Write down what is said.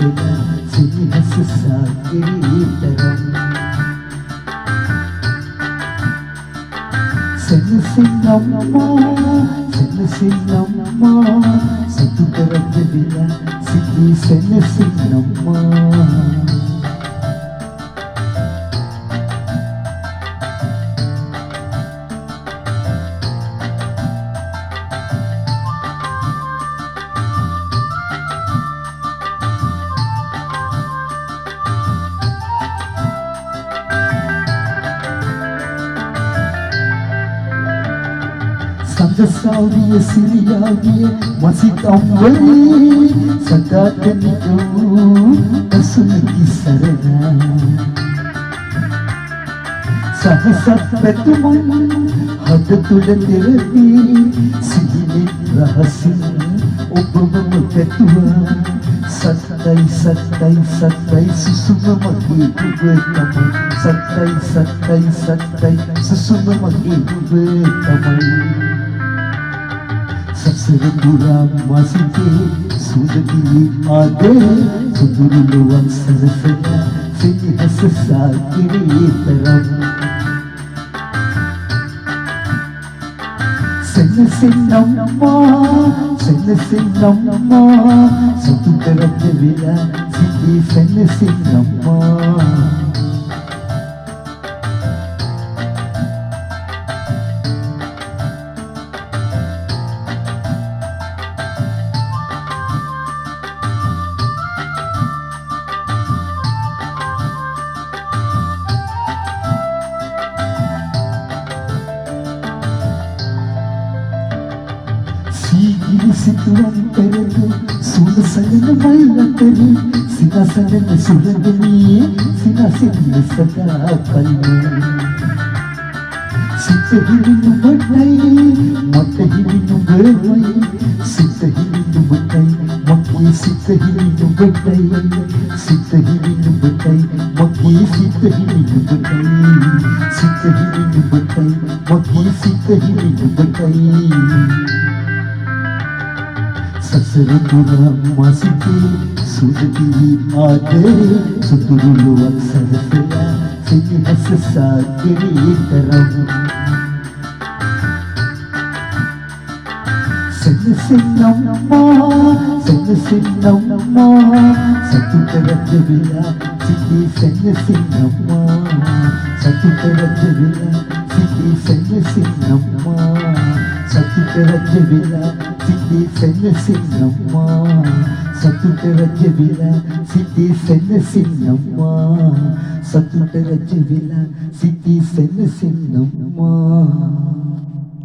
සරසලා සිහිනස සාගරේතරම් සෙනසින්නම්මා සතුට රජ විලා සිටි සෙනසින්නම්මා සඳසාවිය සිරියාවිය මසිතම්වලේ සදාතනිකෝ අසුනකි සරණ සහසත් පැතුමන් හද තුළ දෙරවී සිහිනෙන් රහසින් ඔබවම පැතුවා සත්තයි සත්තයි සත්තයි සුසුම මගේ ඔබ තමයි සත්තයි සත්තයි සත්තයි සුසුම මගේ ඔබ තමයි සසර පුරා මාසිතේ සුදගිනි ආදේ සුදුරුලුවන් සරසලා සිහිනස සාගරේතරම් සෙනසින්නම්මා සතුට රජ විලා සිටි සෙනසින්නම්මා සීගිරි සිතුවම් පෙරදු සුද සලන මයිලතරි සිනසනන සුරගනී සිනසින්න සදා කල්ම සිතහිලි නුඹටයි මතහිලි නුඹවයි සිතහිලි නුඹටයි මගේ සිතහිලි නුඹටයි සිතහිලි නුඹටයි මගේ සිතහිලි නුඹටයි සිතහිලි නුඹටයි මගේ සිතහිලි නුඹටයි සසර පුරා මාසිතේ සුදගිනි ආදේ සුදුරුලුවන් සරසලා සිහිනස සාගරේතරම් සෙනසින්නම්මා සතුට රජ විලා සිටි සෙනසින්නම්මා සතුට රජ විලා සිටි සෙනසින්නම්මා සතුට රජ විලා සිටි සෙනසින්නම්මා සතුට රජ විලා සිටි සෙනසින්නම්මා සතුට රජ විලා සිටි සෙනසින්නම්මා